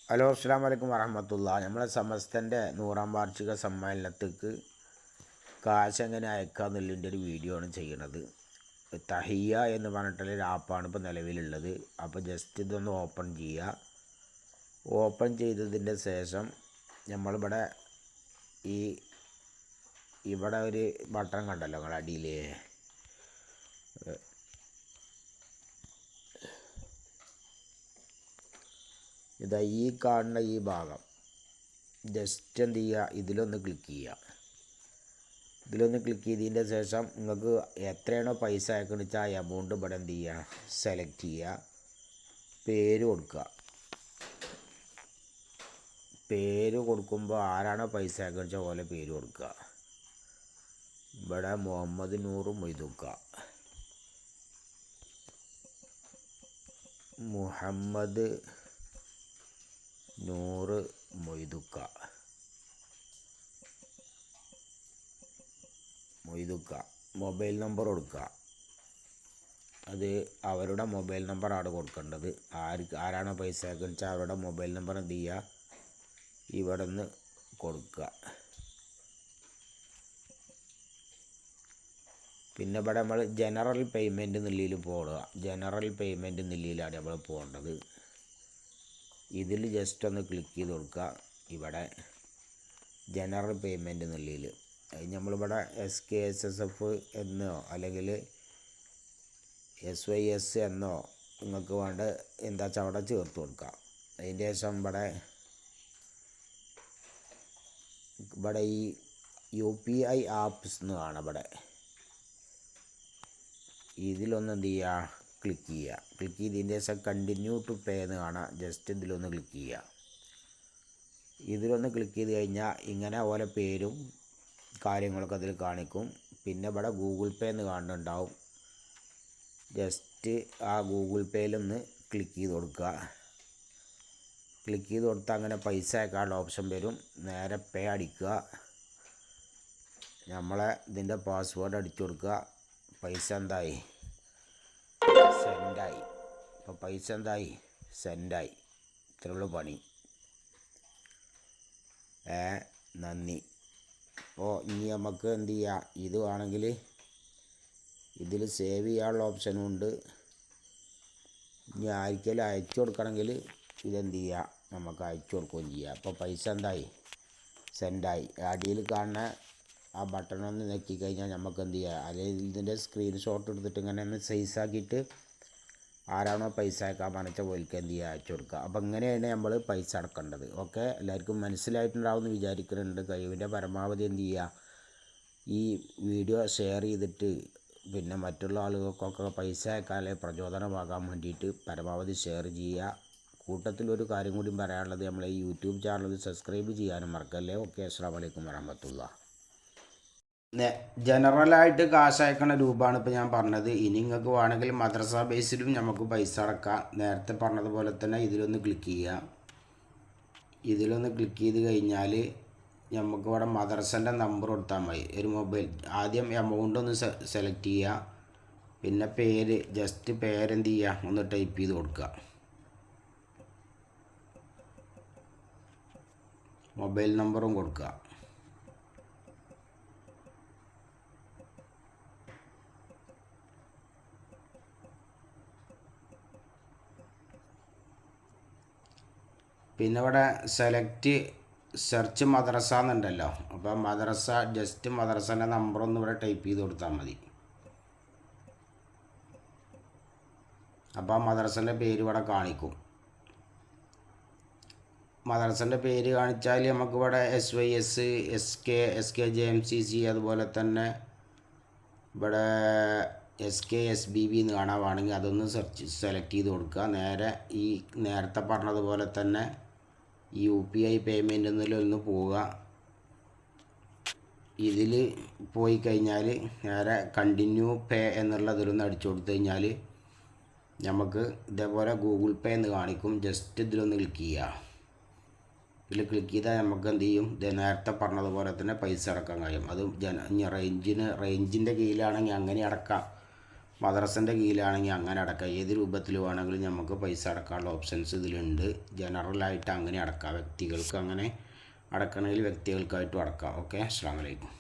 Hello അസ്സലാമു അലൈക്കും വറഹ്മത്തുള്ളാഹി. നമ്മളെ സമസ്തൻ്റെ 100-ാം വാർഷിക സമ്മേളനത്തിക്ക് കാശ് എങ്ങനെ അയക്കുക എന്നുള്ളതിൻ്റെ ഒരു വീഡിയോ ആണ് ചെയ്യുന്നത്. തഹിയ എന്ന് പറഞ്ഞിട്ടുള്ളൊരു ആപ്പാണ് ഇപ്പോൾ നിലവിലുള്ളത്. അപ്പോൾ ജസ്റ്റ് ഇതൊന്ന് ഓപ്പൺ ചെയ്യുക. ഓപ്പൺ ചെയ്തതിൻ്റെ ശേഷം നമ്മളിവിടെ ഇവിടെ ഒരു ബട്ടൺ കണ്ടല്ലോ നിങ്ങളുടെ അടിയിൽ, ഇതാ ഈ കാണുന്ന ഈ ഭാഗം ജസ്റ്റ് എന്ത് ചെയ്യുക, ഇതിലൊന്ന് ക്ലിക്ക് ചെയ്യുക. ഇതിലൊന്ന് ക്ലിക്ക് ചെയ്തതിൻ്റെ ശേഷം നിങ്ങൾക്ക് എത്രയാണോ പൈസ അയക്കണമെന്ന് വെച്ചാൽ ആ എമൗണ്ട് ഇവിടെ എന്ത് ചെയ്യുക, സെലക്ട് ചെയ്യുക. പേര് കൊടുക്കുക. പേര് കൊടുക്കുമ്പോൾ ആരാണോ പൈസ അയക്കണമെന്ന് വെച്ചാൽ പോലെ പേര് കൊടുക്കുക. ഇവിടെ മുഹമ്മദ് നൂറ് മൊയ്തുക്ക, മുഹമ്മദ് നൂറ് മൊയ്തുക്ക. മൊബൈൽ നമ്പർ കൊടുക്കുക. അത് അവരുടെ മൊബൈൽ നമ്പറാണ് കൊടുക്കേണ്ടത്. ആരാണോ പൈസ അയക്കുന്നത് വെച്ചാൽ അവരുടെ മൊബൈൽ നമ്പർ എന്ത് ചെയ്യുക, ഇവിടെ നിന്ന് കൊടുക്കുക. പിന്നെ ഇവിടെ നമ്മൾ ജനറൽ പേയ്മെൻറ്റ് എന്നുള്ളതിൽ പോടുക. ജനറൽ പേയ്മെൻറ്റ് എന്നുള്ളതിലാണ് നമ്മൾ പോകേണ്ടത്. ഇതിൽ ജസ്റ്റ് ഒന്ന് ക്ലിക്ക് ചെയ്ത് കൊടുക്കുക. ഇവിടെ ജനറൽ പേയ്മെൻറ്റ് എന്നുള്ളതിൽ നമ്മളിവിടെ SKSSF എന്നോ അല്ലെങ്കിൽ SYS എന്നോ നിങ്ങൾക്ക് വേണ്ട എന്താ വെച്ചാൽ അവിടെ ചേർത്ത് കൊടുക്കുക. അതിൻ്റെ ശേഷം ഇവിടെ ഈ UPI ആപ്സ് എന്ന് കാണാം. ഇവിടെ ഇതിലൊന്ന് എന്ത് ചെയ്യുക, ക്ലിക്ക് ചെയ്യുക. ക്ലിക്ക് ചെയ്തതിൻ്റെ ശേഷം കണ്ടിന്യൂ ടു പേ എന്ന് കാണാം. ജസ്റ്റ് ഇതിലൊന്ന് ക്ലിക്ക് ചെയ്യുക. ഇതിലൊന്ന് ക്ലിക്ക് ചെയ്ത് കഴിഞ്ഞാൽ ഇങ്ങനെ ഓരോ പേരും കാര്യങ്ങളൊക്കെ അതിൽ കാണിക്കും. പിന്നെ ഇവിടെ ഗൂഗിൾ പേ എന്ന് കാണുന്നുണ്ടാവും. ജസ്റ്റ് ആ ഗൂഗിൾ പേയിലൊന്ന് ക്ലിക്ക് ചെയ്ത് കൊടുക്കുക. ക്ലിക്ക് ചെയ്ത് കൊടുത്താൽ അങ്ങനെ പൈസ അയക്കാനുള്ള ഓപ്ഷൻ വരും. നേരെ പേ അടിക്കുക. നമ്മളെ ഇതിൻ്റെ പാസ്വേഡ് അടിച്ചു കൊടുക്കുക. പൈസ എന്തായി, സെൻഡായി. ഇപ്പോൾ പൈസ എന്തായി, സെൻഡായി. ഇത്രയുള്ളൂ പണി. നന്ദി. അപ്പോൾ ഇനി നമുക്ക് എന്ത് ചെയ്യുക, ഇത് വേണമെങ്കിൽ ഇതിൽ സേവ് ചെയ്യാനുള്ള ഓപ്ഷനും ഉണ്ട്. ഇനി ആർക്കെങ്കിലും അയച്ചു കൊടുക്കണമെങ്കിൽ ഇതെന്ത് ചെയ്യുക, നമുക്ക് അയച്ചു കൊടുക്കുകയും ചെയ്യാം. അപ്പോൾ പൈസ എന്തായി, സെൻഡായി. അടിയിൽ കാണുന്ന ആ ബട്ടണൊന്ന് ഞെക്കി കഴിഞ്ഞാൽ നമുക്ക് എന്ത് ചെയ്യുക, അല്ലെങ്കിൽ ഇതിൻ്റെ സ്ക്രീൻഷോട്ട് എടുത്തിട്ട് ഇങ്ങനെ ഒന്ന് സൈസാക്കിയിട്ട് ആരാണോ പൈസ അയക്കാൻ പറഞ്ഞ പോലിക്ക് എന്ത് ചെയ്യുക, അയച്ചു കൊടുക്കുക. അപ്പോൾ ഇങ്ങനെയാണ് നമ്മൾ പൈസ അടക്കേണ്ടത്. ഓക്കെ, എല്ലാവർക്കും മനസ്സിലായിട്ടുണ്ടാവുമെന്ന് വിചാരിക്കുന്നുണ്ട്. കഴിവിൻ്റെ പരമാവധി എന്ത് ചെയ്യുക, ഈ വീഡിയോ ഷെയർ ചെയ്തിട്ട് പിന്നെ മറ്റുള്ള ആളുകൾക്കൊക്കെ പൈസ അയക്കാതെ പ്രചോദനമാകാൻ വേണ്ടിയിട്ട് പരമാവധി ഷെയർ ചെയ്യുക. കൂട്ടത്തിലൊരു കാര്യം കൂടി പറയാനുള്ളത്, നമ്മളെ ഈ യൂട്യൂബ് ചാനൽ സബ്സ്ക്രൈബ് ചെയ്യാനും മറക്കല്ലേ. ഓക്കെ, അസ്സലാമു അലൈക്കും വറഹ്മത്തുള്ളാഹി. ജനറലായിട്ട് കാശ് അയക്കണ രൂപമാണ് ഇപ്പോൾ ഞാൻ പറഞ്ഞത്. ഇനി നിങ്ങൾക്ക് വേണമെങ്കിൽ മദ്രസ ബേസിലും നമുക്ക് പൈസ അടക്കാം. നേരത്തെ പറഞ്ഞതുപോലെ തന്നെ ഇതിലൊന്ന് ക്ലിക്ക് ചെയ്യുക. ഇതിലൊന്ന് ക്ലിക്ക് ചെയ്ത് കഴിഞ്ഞാൽ നമുക്ക് ഇവിടെ മദ്രസൻ്റെ നമ്പർ കൊടുത്താൽ മതി. ഒരു മൊബൈൽ ആദ്യം എമൗണ്ട് ഒന്ന് സെലക്ട് ചെയ്യുക. പിന്നെ പേര്, ജസ്റ്റ് പേരെന്ത് ചെയ്യുക, ഒന്ന് ടൈപ്പ് ചെയ്ത് കൊടുക്കുക. മൊബൈൽ നമ്പറും കൊടുക്കുക. പിന്നെ ഇവിടെ സെലക്ട് സെർച്ച് മദ്രസ എന്നുണ്ടല്ലോ. അപ്പോൾ മദ്രസ, ജസ്റ്റ് മദ്രസൻ്റെ നമ്പറൊന്ന് ഇവിടെ ടൈപ്പ് ചെയ്ത് കൊടുത്താൽ മതി. അപ്പോൾ മദ്രസൻ്റെ പേര് ഇവിടെ കാണിക്കും. മദ്രസൻ്റെ പേര് കാണിച്ചാൽ നമുക്കിവിടെ SYS, SKJMCC, അതുപോലെ തന്നെ ഇവിടെ SKSBB എന്ന് കാണാവാണെങ്കിൽ അതൊന്ന് സെലക്ട് ചെയ്ത് കൊടുക്കുക. നേരെ ഈ നേരത്തെ പറഞ്ഞതുപോലെ തന്നെ UPI പേയ്മെൻറ്റ് എന്നതിലൊന്ന് പോവുക. ഇതിൽ പോയി കഴിഞ്ഞാൽ നേരെ കണ്ടിന്യൂ പേ എന്നുള്ളതിലൊന്ന് അടിച്ചു കൊടുത്തു കഴിഞ്ഞാൽ നമുക്ക് ഇതേപോലെ ഗൂഗിൾ പേ എന്ന് കാണിക്കും. ജസ്റ്റ് ഇതിലൊന്ന് ക്ലിക്ക് ചെയ്യുക. ഇതിൽ ക്ലിക്ക് ചെയ്താൽ നമുക്ക് എന്ത് ചെയ്യും, ഇത് നേരത്തെ പറഞ്ഞതുപോലെ തന്നെ പൈസ അടക്കാൻ കഴിയും. അത് റേഞ്ചിൻ്റെ കീഴിലാണെങ്കിൽ അങ്ങനെ അടക്കാം. മദ്രസൻ്റെ കീഴിലാണെങ്കിൽ അങ്ങനെ അടക്കാം. ഏത് രൂപത്തിൽ വേണമെങ്കിലും നമുക്ക് പൈസ അടക്കാനുള്ള ഓപ്ഷൻസ് ഇതിലുണ്ട്. ജനറലായിട്ട് അങ്ങനെ അടക്കാം. വ്യക്തികൾക്ക് അങ്ങനെ അടക്കണമെങ്കിൽ വ്യക്തികൾക്കായിട്ടും അടക്കാം. ഓക്കെ, അസ്സലാമു അലൈക്കും.